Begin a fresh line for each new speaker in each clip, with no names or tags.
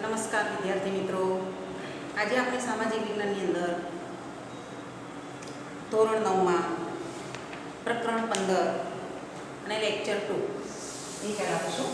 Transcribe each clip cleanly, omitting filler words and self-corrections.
નમસ્કાર વિદ્યાર્થી મિત્રો, આજે આપણે સામાજિક વિજ્ઞાનની અંદર ધોરણ 9માં પ્રકરણ 15 અને લેક્ચર 2 એ ચલાવીશું.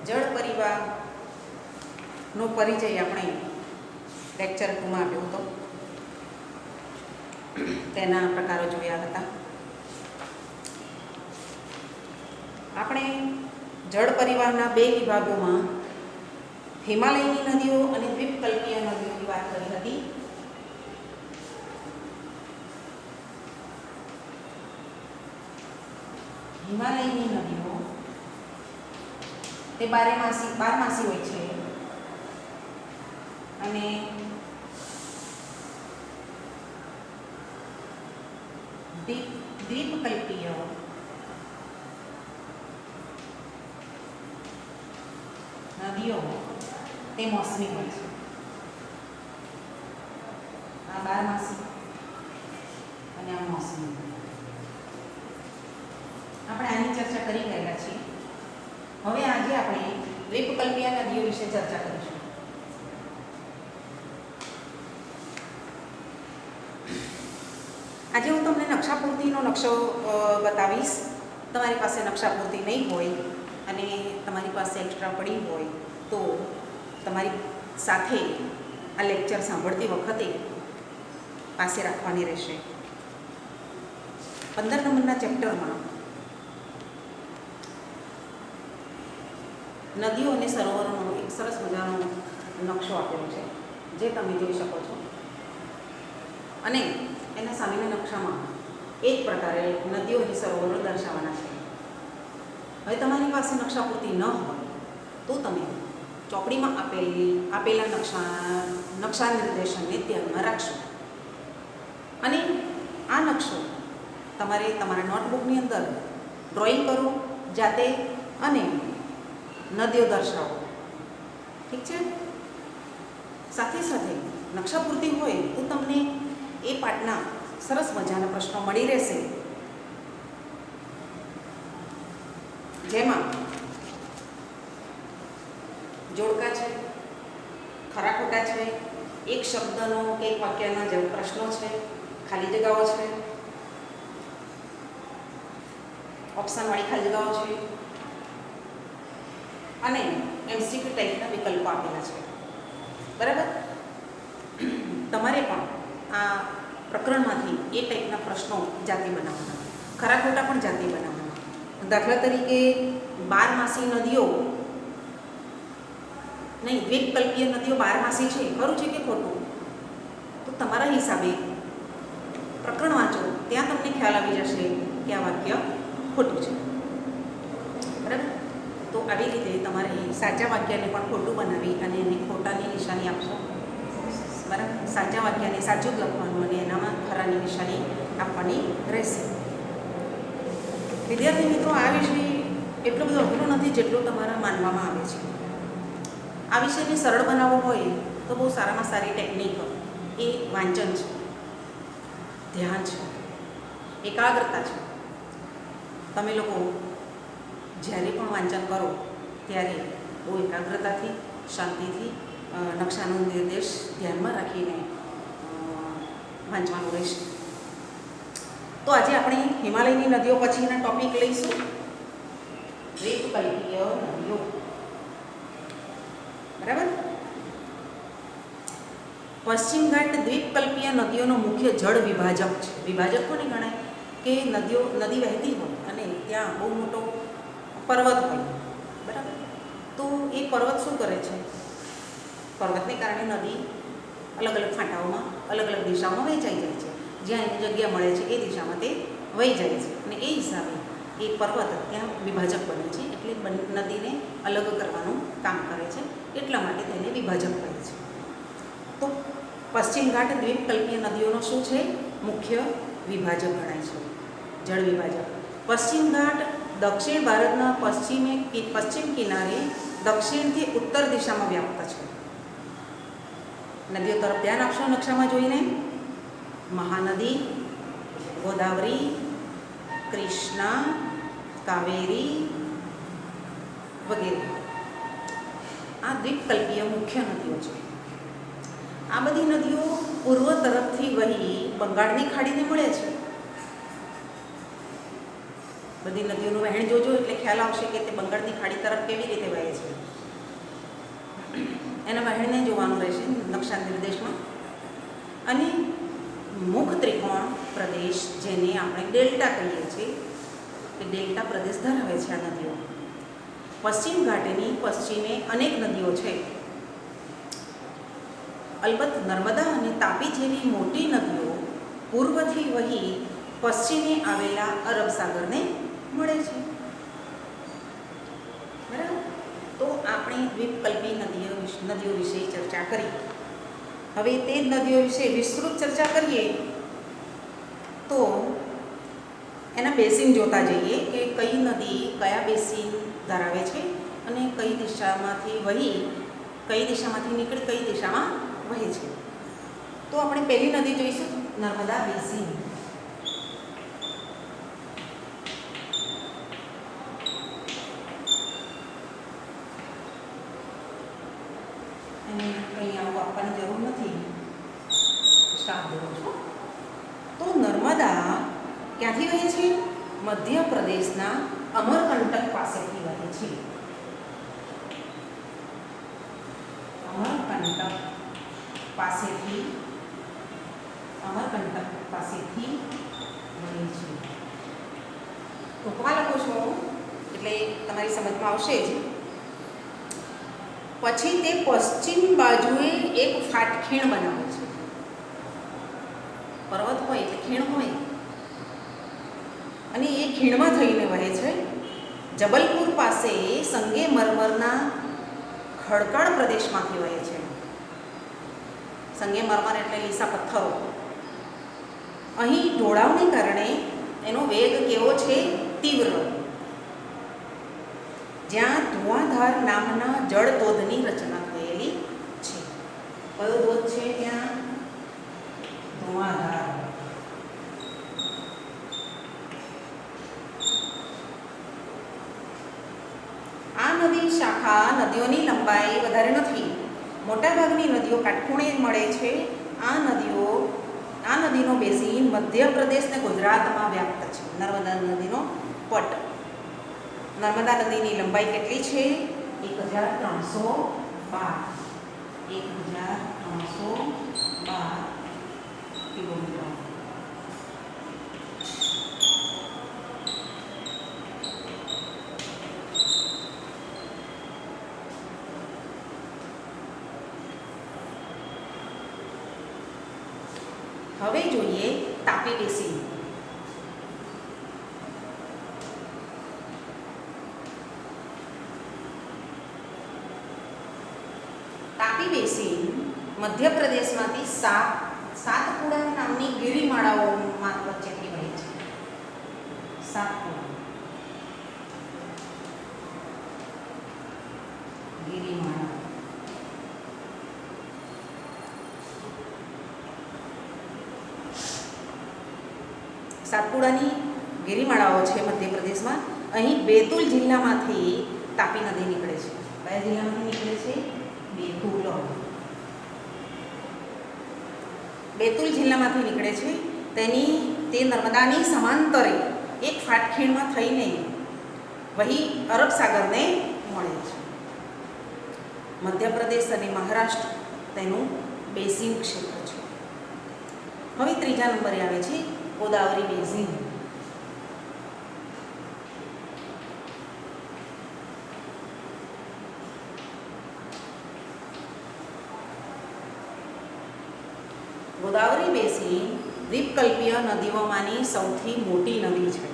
જળ પરિવારનો પરિચય આપણે લેક્ચર 2માં આપ્યો હતો. તેના પ્રકારો જોયા હતા. આપણે જળ પરિવારના બે વિભાગોમાં હિમાલયની નદીઓ અને દ્વીપકલ્પીય નદીઓની વાત કરી હતી. હિમાલયની નદીઓ તે બારમાસી હોય છે અને દ્વીપકલ્પીય નદીઓ તે મોસમી હોય છે. આ બારમાસી અને આ મોસમી. આપણે આની ચર્ચા કરી ગયેલા છીએ. હવે આજે આપણે દ્વીપકલ્પીય નદીઓ વિશે ચર્ચા કરીશું. આજે હું તમને નકશાપૂર્તિનો નકશો બતાવીશ. તમારી પાસે નકશાપૂર્તિ નહીં હોય અને તમારી પાસે એક્સ્ટ્રા પડી હોય તો તમારી સાથે આ લેક્ચર સાંભળતી વખતે પાસે રાખવાની રહેશે. 15 નંબરના ચેપ્ટરમાં નદીઓ અને સરોવરોનો એક સરસ મજાનો નકશો આપેલો છે, જે તમે જોઈ શકો છો. અને એના સામેના નકશામાં એ જ પ્રકારે નદીઓ અને સરોવરો દર્શાવવાના છે. હવે તમારી પાસે નકશાપૂર્તિ ન હોય તો તમે ચોપડીમાં આપેલા નકશા નિર્દેશનને ધ્યાનમાં રાખશો અને આ નકશો તમારે તમારા નોટબુકની અંદર ડ્રોઈંગ કરો જાતે અને નદીઓ દર્શાવો. ઠીક છે? સાથે સાથે નકશાપૂર્તિ હોય તો તમને એ પાઠના સરસ મજાના પ્રશ્નો મળી રહેશે, જેમાં જોડકા છે, ખરા ખોટા છે, એક શબ્દનો કે એક વાક્યના જે પ્રશ્નો છે, ખાલી જગ્યાઓ છે, ઓપ્શનવાળી ખાલી જગ્યાઓ છે અને એમસીક્યુ ટાઈપના વિકલ્પો આપેલા છે. બરાબર? તમારે પણ આ પ્રકરણમાંથી એ ટાઈપના પ્રશ્નો જાતે બનાવવાના, ખરા ખોટા પણ જાતે બનાવવાના. દાખલા તરીકે બારમાસી નદીઓ નહીં, દ્વીપકલ્પીય નદીઓ બારમાસી છે, ખરું છે કે ખોટું? તો તમારા હિસાબે પ્રકરણ વાંચો, ત્યાં તમને ખ્યાલ આવી જશે કે આ વાક્ય ખોટું છે. બરાબર? તો આવી રીતે તમારે સાચા વાક્યને પણ ખોટું બનાવી અને એને ખોટાની નિશાની આપશો. બરાબર? સાચા વાક્યને સાચું જ લખવાનું અને એનામાં ખરાની નિશાની આપવાની રહેશે. વિદ્યાર્થી મિત્રો, આ વિષય એટલો બધો અઘરો નથી જેટલો તમારા માનવામાં આવે છે. આ વિષયને સરળ બનાવવો હોય તો બહુ સારામાં સારી ટેકનિક એ વાંચન છે, ધ્યાન છે, એકાગ્રતા છે. તમે લોકો જ્યારે પણ વાંચન કરો ત્યારે બહુ એકાગ્રતાથી, શાંતિથી નકશાનો નિર્દેશ ધ્યાનમાં રાખીને વાંચવાનું રહેશે. તો આજે આપણે હિમાલયની નદીઓ પછીના ટોપિક લઈશું દ્વીપકલ્પીય નદીઓ. બરાબર? પશ્ચિમ ઘાટ દ્વીપકલ્પીય નદીઓનો મુખ્ય જળ વિભાજક છે. વિભાજક કોને ગણાય? કે નદી વહેતી હોય અને ત્યાં બહુ મોટો પર્વત હોય. બરાબર? તો એ પર્વત શું કરે છે? પર્વતને કારણે નદી અલગ અલગ ફાંટાઓમાં અલગ અલગ દિશામાં વહેંચાઈ જાય છે. જ્યાં એની જગ્યા મળે છે એ દિશામાં તે વહી જાય છે અને એ હિસાબે એ પર્વત ત્યાં વિભાજક બને છે, એટલે નદીને અલગ કરવાનું કામ કરે છે, એટલા માટે તેને વિભાજક કહે છે. તો પશ્ચિમ ઘાટ દ્વીપકલ્પીય નદીઓનો શું છે? મુખ્ય વિભાજક ગણાય છે, જળ વિભાજક. પશ્ચિમ ઘાટ દક્ષિણ ભારતના પશ્ચિમ કિનારે દક્ષિણથી ઉત્તર દિશામાં વ્યાપ્ત છે. નદીઓ તરફ ધ્યાન આપશો નકશામાં જોઈને. મહાનદી, ગોદાવરી, કૃષ્ણા, કાવેરી વગેરે આ દ્વીપકલ્પીય મુખ્ય નદીઓ છે. આ બધી નદીઓ પૂર્વ તરફથી વહી બંગાળની ખાડીને મળે છે. બધી નદીઓનું વહેણ જોજો એટલે ખ્યાલ આવશે કે તે બંગાળની ખાડી તરફ કેવી રીતે વહે છે. એના વહેણને જોવાનું રહેશે નકશા નિર્દેશમાં. અને મુખ ત્રિકોણ પ્રદેશ, જેને આપણે ડેલ્ટા કહીએ છીએ, તે ડેલ્ટા પ્રદેશ ધરાવે છે આ નદીઓ. પશ્ચિમ ઘાટની પશ્ચિમે અનેક નદીઓ છે. અલબત્ત નર્મદા અને તાપી જેવી મોટી નદીઓ પૂર્વથી વહી પશ્ચિમે આવેલા અરબ સાગરને મળે છે. બરાબર. તો આપણે દ્વીપકલ્પી નદીઓ વિશે ચર્ચા કરી. હવે તે નદીઓ વિશે વિસ્તૃત ચર્ચા કરીએ તો એના બેસિન જોતા જઈએ કે કઈ નદી કયા બેસિન ધરાવે છે અને કઈ દિશામાંથી નીકળી કઈ દિશામાં વહે છે. તો આપણે પહેલી નદી જોઈશું, નર્મદા બેસિન. કંઈ આવું આપવાની જરૂર નથી, સ્ટાફ દેવો છો. તો નર્મદા ક્યાંથી વહે છે? મધ્યપ્રદેશના અમરકંટક પાસેથી વહે છે. અમરકંટક પાસેથી વહે છે. ટૂંકમાં લખું છું એટલે તમારી સમજમાં આવશે જ. પછી તે પશ્ચિમ બાજુએ એક ફાટખીણ બનાવે છે. પર્વત હોય એટલે ખીણ હોય, અને એ ખીણમાં થઈને વહે છે. જબલપુર પાસે સંગેમરમરના ખડકાળ પ્રદેશમાંથી વહે છે. સંગેમરમર એટલે લીસા પથ્થરો. અહીં ઢોળાવને કારણે એનો વેગ કેવો છે? તીવ્ર. જ્યાં ધુઆધાર નામના જળ ધોધની રચના થયેલી છે. કયો ધોધ છે ત્યાં? ધુઆધાર. આ નદી શાખા નદીઓની લંબાઈ વધારે નથી. મોટાભાગની નદીઓ કાટખૂણે મળે છે. આ નદીનો બેસિન મધ્યપ્રદેશ ને ગુજરાતમાં વ્યાપ્ત છે. નર્મદા નદીનો પટ. નર્મદા નદીની લંબાઈ કેટલી છે? 1312 કિલોમીટર. હવે જોઈએ તાપી બેસિન. તાપી બેસિન મધ્યપ્રદેશમાંથી સાતપુડા નામની ગિરિમાળાઓમાં વચ્ચેથી વહે છે. સાતપુડા ગિરિમાળા. સાતપુડાની ગિરિમાળાઓ છે મધ્યપ્રદેશમાં. અહીં બેતુલ જિલ્લામાંથી તાપી નદી નીકળે છે. કયા જિલ્લામાંથી નીકળે છે? બેતુલ જિલ્લામાંથી નીકળે છે. તે નર્મદાની સમાંતરે એક ફાટખીણમાં થઈને વહી અરબ સાગરને મળે છે. મધ્યપ્રદેશ અને મહારાષ્ટ્ર તેનું બેસિન ક્ષેત્ર છે. હવે ત્રીજા નંબરે આવે છે ગોદાવરી બેસિન. ગોદાવરી બેસિન દ્વીપકલ્પીય નદીઓમાંની સૌથી મોટી નદી છે.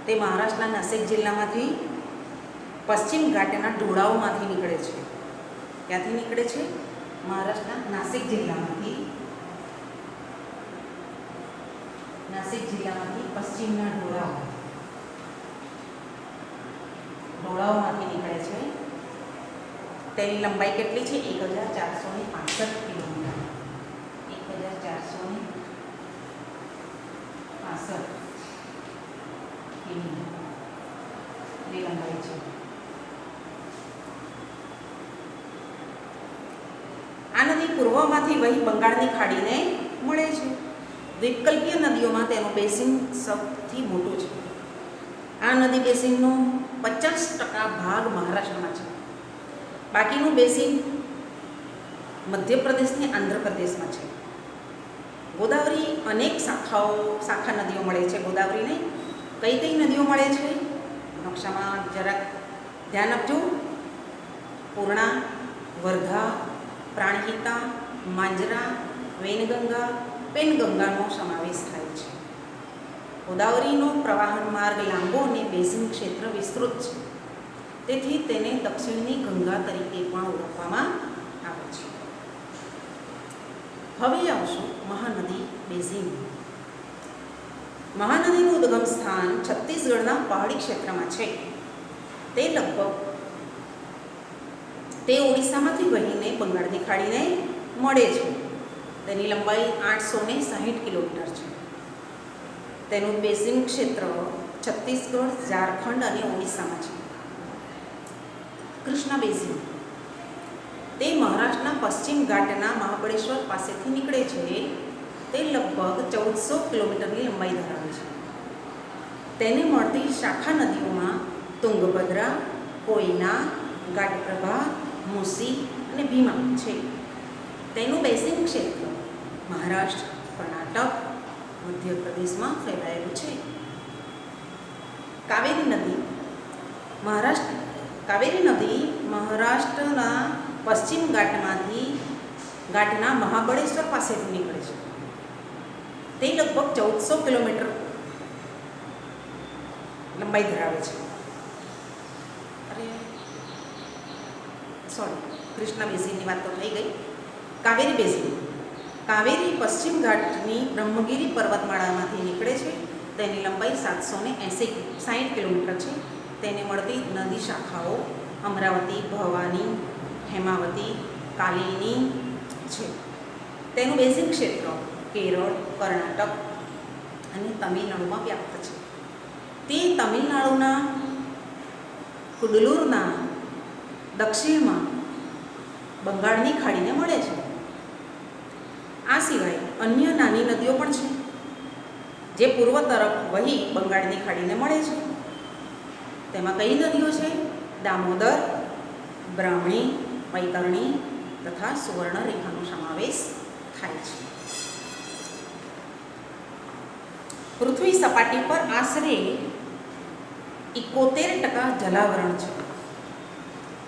તે મહારાષ્ટ્રના નાસિક જિલ્લામાંથી પશ્ચિમ ઘાટના ઢોળાવમાંથી નીકળે છે. ક્યાંથી નીકળે છે? મહારાષ્ટ્રના નાસિક જિલ્લામાંથી પશ્ચિમના ઢોળાવમાંથી નીકળે છે. તેની લંબાઈ કેટલી છે? 1465 કિલોમીટર. 1465 કિલોમીટર લંબાઈ છે. આ નદી પૂર્વમાંથી વહી બંગાળની ખાડીને મળે છે. દ્વીપકલ્પીય નદીઓમાં તેનું બેસિન સૌથી મોટું છે. આ નદી બેસિનનો 50% ભાગ મહારાષ્ટ્રમાં છે. બાકીનું બેસિન મધ્યપ્રદેશ અને આંધ્રપ્રદેશમાં છે. ગોદાવરી અનેક શાખા નદીઓ મળે છે. ગોદાવરીને કઈ કઈ નદીઓ મળે છે? નકશામાં જરાક ધ્યાન આપજો. પૂર્ણા, વર્ધા, પ્રાણહિતા, માંજરા, વેનગંગા, પેનગંગાનો સમાવેશ થાય છે. ગોદાવરીનો પ્રવાહન માર્ગ લાંબો અને બેસિન ક્ષેત્ર વિસ્તૃત છે. તેથી તેને દક્ષિણની ગંગા તરીકે પણ ઓળખવામાં આવે છે. હવે આવશું મહાનદી બેસિન. મહાનદીનું ઉદ્ગમ સ્થાન છત્તીસગઢના પહાડી ક્ષેત્રમાં છે. તે ઓડિશામાંથી વહીને બંગાળની ખાડીને મળે છે. તેની લંબાઈ 860 કિલોમીટર છે. તેનું બેસિન ક્ષેત્ર છત્તીસગઢ, ઝારખંડ અને ઓડિશામાં છે. કૃષ્ણા બેસિન તે મહારાષ્ટ્રના પશ્ચિમ ઘાટના મહાબળેશ્વર પાસેથી નીકળે છે. તે લગભગ 1400 કિલોમીટરની લંબાઈ ધરાવે છે. તેને મળતી શાખા નદીઓમાં તુંગભદ્રા, કોયના, ઘાટપ્રભા, મુસી અને ભીમા છે. તેનું બેસિન ક્ષેત્ર મહારાષ્ટ્ર, કર્ણાટક, મધ્યપ્રદેશમાં ફેલાયેલું છે. કાવેરી નદી મહારાષ્ટ્રના પશ્ચિમ ઘાટના મહાબળેશ્વર પાસેથી નીકળે છે. તે લગભગ 1400 કિલોમીટર લંબાઈ ધરાવે છે. કૃષ્ણા બેસિનની વાત તો થઈ ગઈ. કાવેરી બેસિન પશ્ચિમ ઘાટની બ્રહ્મગીરી પર્વતમાળામાંથી નીકળે છે. તેની લંબાઈ 760 કિલોમીટર છે. તેને મળતી નદી શાખાઓ અમરાવતી, ભવાની, હેમાવતી, કાલિની છે. તેનું બેસિન ક્ષેત્ર કેરળ, કર્ણાટક અને તમિલનાડુમાં વ્યાપ્ત છે. તે તમિલનાડુના કુડલુરના દક્ષિણમાં બંગાળની ખાડીને મળે છે. આ સિવાય અન્ય નાની નદીઓ પણ છે, જે પૂર્વ તરફ વહી બંગાળની ખાડીને મળે છે. તેમાં કઈ નદીઓ છે? દામોદર, બ્રાહ્મણી, વૈતરણી તથા સુવર્ણરેખાનો સમાવેશ થાય છે. પૃથ્વી સપાટી પર આશરે 71% જલાવરણ છે.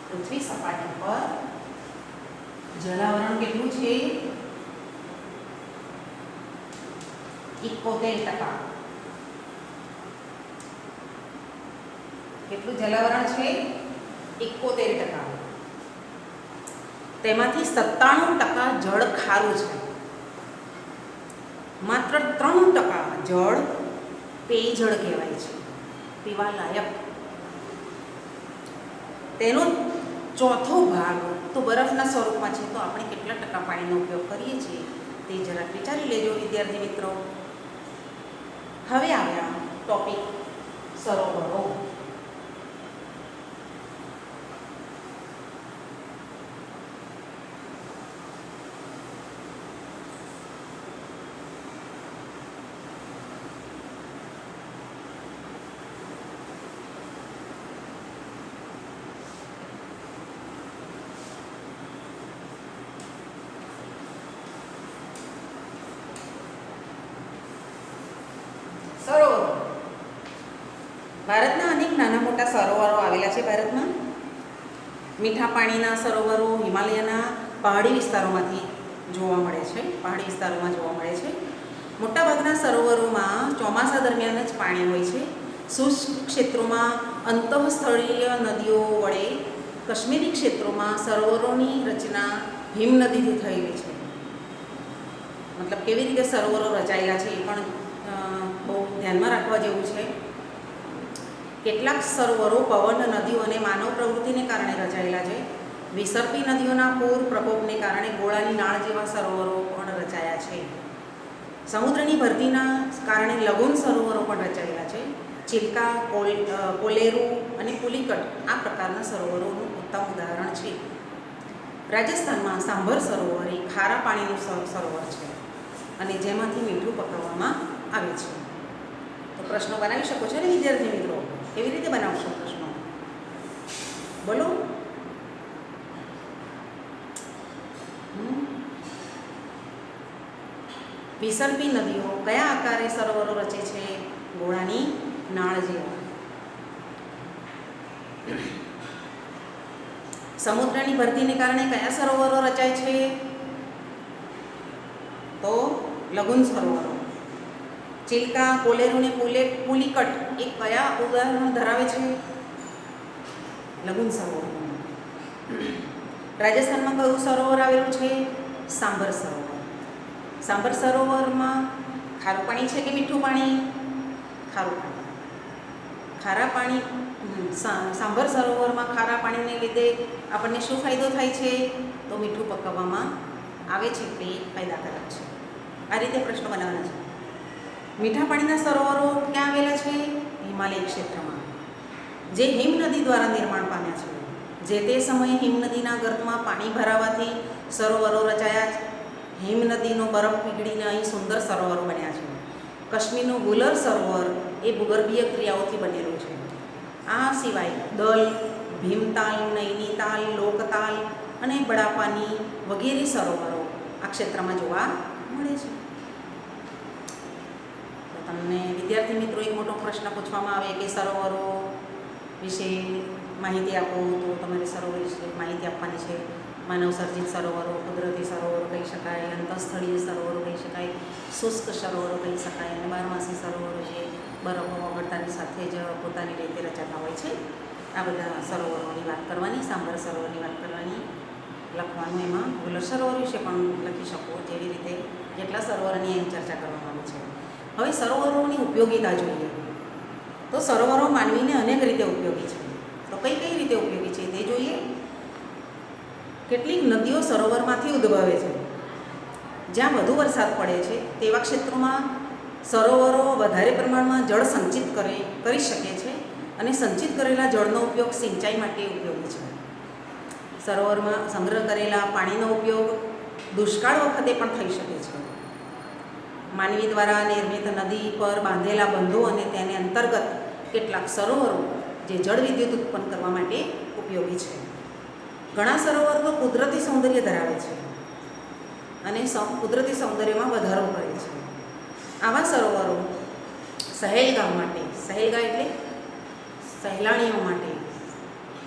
પૃથ્વી સપાટી પર જલાવરણ કેટલું છે? 71%. કેટલું જલાવરણ છે? 71%. તેમાંથી 97% જળ ખારું છે. માત્ર 3% જળ પેયજળ કહેવાય છે, પીવા લાયક. તેનો ચોથો ભાગ તો બરફના સ્વરૂપમાં છે. તો આપણે કેટલા ટકા પાણીનો ઉપયોગ કરીએ છીએ તે જરાક વિચારી લેજો વિદ્યાર્થી મિત્રો. હવે આવ્યા ટોપિક સરોવરો. ભારતના અનેક નાના મોટા સરોવરો આવેલા છે. ભારતમાં મીઠા પાણીના સરોવરો હિમાલયના પહાડી વિસ્તારોમાંથી જોવા મળે છે. મોટાભાગના સરોવરોમાં ચોમાસા દરમિયાન જ પાણી હોય છે. શુષ્ક ક્ષેત્રોમાં અંતઃસ્થળીય નદીઓ વડે કાશ્મીરી ક્ષેત્રોમાં સરોવરોની રચના હિમનદીથી થયેલી છે. મતલબ કેવી રીતે સરોવરો રચાયેલા છે એ પણ બહુ ધ્યાનમાં રાખવા જેવું છે. કેટલાક સરોવરો પવન, નદીઓ અને માનવ પ્રવૃત્તિને કારણે રચાયેલા છે. વિસર્પી નદીઓના પૂર પ્રકોપને કારણે ગોળાની નાળ જેવા સરોવરો પણ રચાયા છે. સમુદ્રની ભરતીના કારણે લઘુન સરોવરો પણ રચાયેલા છે. ચિલ્કા, કોલેરુ અને પુલિકટ આ પ્રકારના સરોવરોનું ઉત્તમ ઉદાહરણ છે. રાજસ્થાનમાં સાંભર સરોવર એ ખારા પાણીનું સરોવર છે અને જેમાંથી મીઠું પકવવામાં આવે છે. તો પ્રશ્નો બનાવી શકો છો ને વિદ્યાર્થી મિત્રો? કેવી રીતે બનાવશો પ્રશ્નો? બોલો. વિસર્પી નદીઓ કયા આકારે સરોવરો રચે છે? ગોળાની નાળ જેવા. સમુદ્રની ભરતીને કારણે કયા સરોવરો રચાય છે? તો લઘુન સરોવરો. ચિલ્કા, કોલેરુ ને પુલિકટ એ કયા ઉદાહરણ ધરાવે છે? લઘુન સરોવર. રાજસ્થાનમાં કયું સરોવર આવેલું છે? સાંભર સરોવર. સાંભર સરોવરમાં ખારું પાણી છે કે મીઠું પાણી? ખારું પાણી. ખારા પાણી સાંભર સરોવરમાં ખારા પાણીને લીધે આપણને શું ફાયદો થાય છે? તો મીઠું પકવવામાં આવે છે તે ફાયદાકારક છે. આ રીતે પ્રશ્નો બનાવવાના છે. મીઠા પાણીના સરોવરો ક્યાં આવેલા છે? હિમાલય ક્ષેત્રમાં, જે હિમનદી દ્વારા નિર્માણ પામ્યા છે. જે તે સમયે હિમનદીના ગર્તમાં પાણી ભરાવાથી સરોવરો રચાયા છે. હિમનદીનો બરફ પીગળીને અહીં સુંદર સરોવરો બન્યા છે. કાશ્મીરનું ગુલર સરોવર એ ભૂગર્ભીય ક્રિયાઓથી બનેલું છે. આ સિવાય દલ, ભીમતાલ, નૈનીતાલ, લોકતાલ અને બડાપાની વગેરે સરોવરો આ ક્ષેત્રમાં જોવા મળે છે. તો તમને વિદ્યાર્થી મિત્રો એક મોટો પ્રશ્ન પૂછવામાં આવે કે સરોવરો વિશે માહિતી આપો, તો તમારે સરોવર વિશે માહિતી આપવાની છે. માનવ સર્જિત સરોવરો, કુદરતી સરોવરો કહી શકાય, અંતઃસ્થળીય સરોવરો કહી શકાય, શુષ્ક સરોવરો કહી શકાય અને બારમાસી સરોવરો જે બરફ ઓગળતાની સાથે જ પોતાની રીતે રચાતા હોય છે. આ બધા સરોવરોની વાત કરવાની, સાંભર સરોવરની વાત કરવાની, લખવાનું. એમાં ગુલર સરોવર વિશે પણ લખી શકો, જેવી રીતે જેટલા સરોવરોની અહીં ચર્ચા કરવામાં આવી છે. હવે સરોવરોની ઉપયોગિતા જોઈએ તો સરોવરો માનવીને અનેક રીતે ઉપયોગી છે. તો કઈ કઈ રીતે ઉપયોગી છે તે જોઈએ. કેટલીક નદીઓ સરોવરમાંથી ઉદ્ભવે છે. જ્યાં વધુ વરસાદ પડે છે તેવા ક્ષેત્રોમાં સરોવરો વધારે પ્રમાણમાં જળ સંચિત કરી શકે છે અને સંચિત કરેલા જળનો ઉપયોગ સિંચાઈ માટે ઉપયોગી છે. સરોવરમાં સંગ્રહ કરેલા પાણીનો ઉપયોગ દુષ્કાળ વખતે પણ થઈ શકે છે. માનવી દ્વારા નિર્મિત નદી પર બાંધેલા બંધો અને તેને અંતર્ગત કેટલાક સરોવરો જે જળ વિદ્યુત ઉત્પન્ન કરવા માટે ઉપયોગી છે. ઘણા સરોવરો તો કુદરતી સૌંદર્ય ધરાવે છે અને કુદરતી સૌંદર્યમાં વધારો કરે છે. આવા સરોવરો સહેલગાહ માટે, સહેલગાહ એટલે સહેલાણીઓ માટે,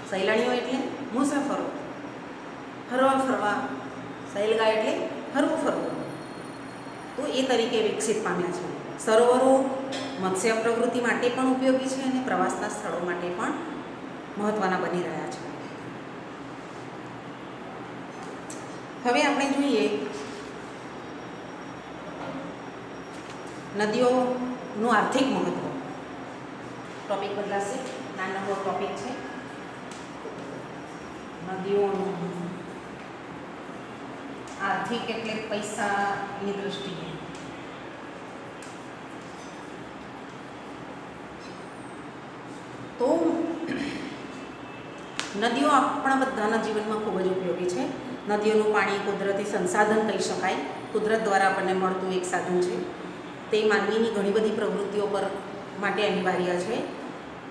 સહેલાણીઓ એટલે મુસાફરો, હરવા ફરવા, સહેલગાહ એટલે હરવું ફરવું, તો એ તરીકે વિકસિત પામ્યા છે. સરોવરો મત્સ્ય પ્રવૃત્તિ માટે પણ ઉપયોગી છે અને પ્રવાસના સ્થળો માટે પણ મહત્ત્વના બની રહ્યા છે. હવે આપણે જોઈએ નદીઓનું આર્થિક મહત્ત્વ. ટોપિક બદલાશે, નાનો ટોપિક છે નદીઓનું આર્થિક એટલે પૈસાની દૃષ્ટિએ. તો નદીઓ આપણા બધાના જીવનમાં ખૂબ જ ઉપયોગી છે. નદીઓનું પાણી કુદરતી સંસાધન કહી શકાય. કુદરત દ્વારા આપણને મળતું એક સાધન છે. તે માનવીની ઘણી બધી પ્રવૃત્તિઓ પર માટે અનિવાર્ય છે.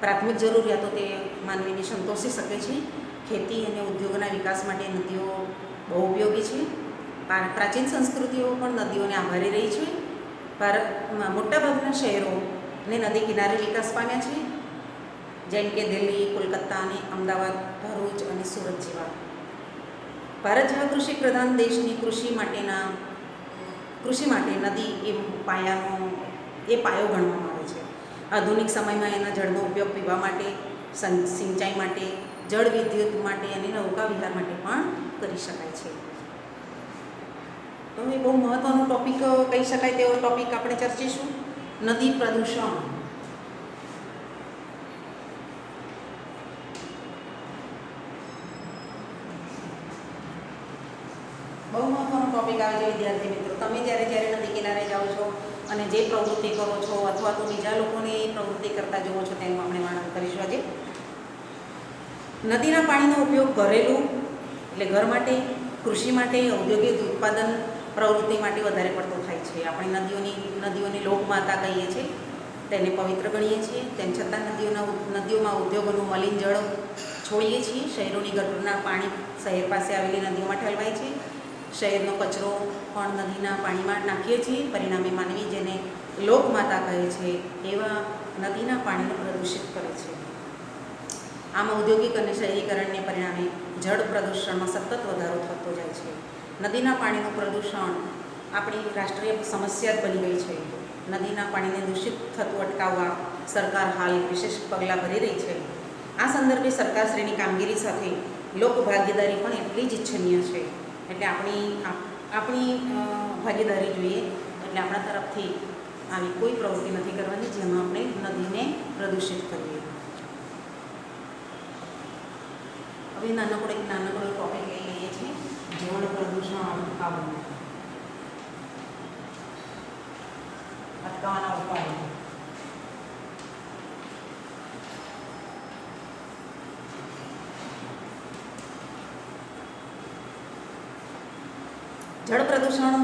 પ્રાથમિક જરૂરિયાતો તે માનવીને સંતોષી શકે છે. ખેતી અને ઉદ્યોગના વિકાસ માટે નદીઓ બહુ ઉપયોગી છે. પ્રાચીન સંસ્કૃતિઓ પણ નદીઓને આભારી રહી છે. ભારતમાં મોટાભાગના શહેરોને નદી કિનારે વિકાસ પામ્યા છે, જેમ કે દિલ્હી, કોલકાતા અને અમદાવાદ, ભરૂચ અને સુરત જેવા. ભારત જેવા કૃષિ પ્રધાન દેશની કૃષિ માટે નદી એ પાયો ગણવામાં આવે છે. આધુનિક સમયમાં એના જળનો ઉપયોગ પીવા માટે, સિંચાઈ માટે, જળ વિદ્યુત માટે અને નૌકા વિહાર માટે પણ કરી શકાય છે. તો એ બહુ મહત્ત્વનો ટૉપિક કહી શકાય તેવો ટૉપિક આપણે ચર્ચીશું, નદી પ્રદૂષણ. બહુ મહત્ત્વનો ટૉપિક આવે છે વિદ્યાર્થી મિત્રો. તમે જ્યારે નદી કિનારે જાઓ છો અને જે પ્રવૃત્તિ કરો છો અથવા તો બીજા લોકોને એ પ્રવૃત્તિ કરતા જુઓ છો તેનું આપણે વર્ણન કરીશું આજે. નદીના પાણીનો ઉપયોગ ઘરેલું એટલે ઘર માટે, કૃષિ માટે, ઔદ્યોગિક ઉત્પાદન પ્રવૃત્તિ માટે વધારે પડતો થાય છે. આપણે નદીઓની લોકમાતા કહીએ છીએ, તેને પવિત્ર ગણીએ છીએ. તેમ છતાં નદીઓમાં ઉદ્યોગોનું મલિન જળ છોડીએ છીએ. શહેરોની ગટરના પાણી શહેર પાસે આવેલી નદીઓમાં ઠલવાય છે. શહેરનો કચરો પણ નદીના પાણીમાં નાખીએ છીએ. પરિણામે માનવી જેને લોકમાતા કહે છે એવા નદીના પાણીને પ્રદૂષિત કરે છે. આમ ઔદ્યોગિક અને શહેરીકરણને પરિણામે જળ પ્રદૂષણમાં સતત વધારો થતો જાય છે. નદીના પાણીનું પ્રદૂષણ આપણી રાષ્ટ્રીય સમસ્યા જ બની ગઈ છે. નદીના પાણીને દૂષિત થતું અટકાવવા સરકાર હાલ વિશેષ પગલાં ભરી રહી છે. આ સંદર્ભે સરકારશ્રીની કામગીરી સાથે લોકભાગીદારી પણ એટલી જ ઈચ્છનીય છે. એટલે આપણી ભાગીદારી જોઈએ. એટલે આપણા તરફથી આવી કોઈ પ્રવૃત્તિ નથી કરવાની જેમાં આપણે નદીને પ્રદૂષિત કરીએ. હવે નાનકડો ટોપિક લઈ લઈએ છીએ, જળ પ્રદૂષણ અટકાવવાના ઉપાયો. જળ પ્રદૂષણ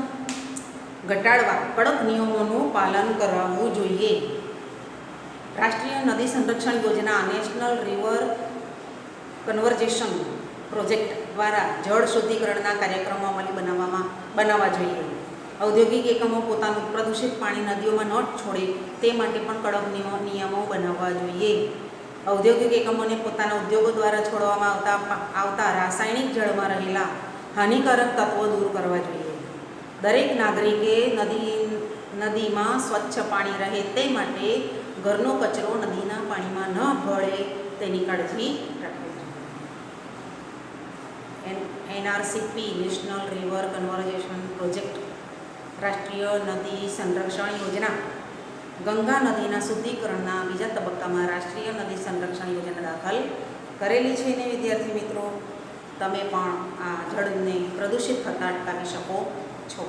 ઘટાડવા કડક નિયમોનું પાલન કરાવવું જોઈએ. રાષ્ટ્રીય નદી સંરક્ષણ યોજના નેશનલ રિવર કન્વર્ઝેશન પ્રોજેક્ટ દ્વારા જળ શુદ્ધિકરણના કાર્યક્રમો અમલી બનાવવા જોઈએ. ઔદ્યોગિક એકમો પોતાનું પ્રદૂષિત પાણી નદીઓમાં ન છોડે તે માટે પણ કડક નિયમો બનાવવા જોઈએ. ઔદ્યોગિક એકમોને પોતાના ઉદ્યોગો દ્વારા છોડવામાં આવતા રાસાયણિક જળમાં રહેલા હાનિકારક તત્વો દૂર કરવા જોઈએ. દરેક નાગરિકે નદીમાં સ્વચ્છ પાણી રહે તે માટે ઘરનો કચરો નદીના પાણીમાં ન ભળે તેની કાળજી રાખવી જોઈએ. NRCP national river conversion project રાષ્ટ્રીય નદી સંરક્ષણ યોજના ગંગા નદીના શુદ્ધિકરણના બીજા તબક્કામાં રાષ્ટ્રીય નદી સંરક્ષણ યોજના દાખલ કરેલી છે. ને વિદ્યાર્થી મિત્રો, તમે પણ આ જળને પ્રદૂષિત થતાં અટકાવી શકો છો.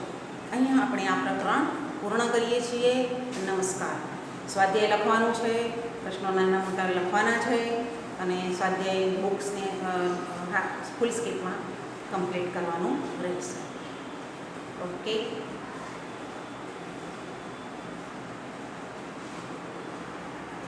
અહીંયા આપણે આ પ્રકરણ પૂર્ણ કરીએ છીએ. નમસ્કાર. સ્વાધ્યાય લખવાનું છે, પ્રશ્નો નાના મોટા લખવાના છે અને સ્વાધ્યાય બુક્સને ફૂલ સ્કેપમાં કમ્પ્લીટ કરવાનું રહેશે. ઓકે.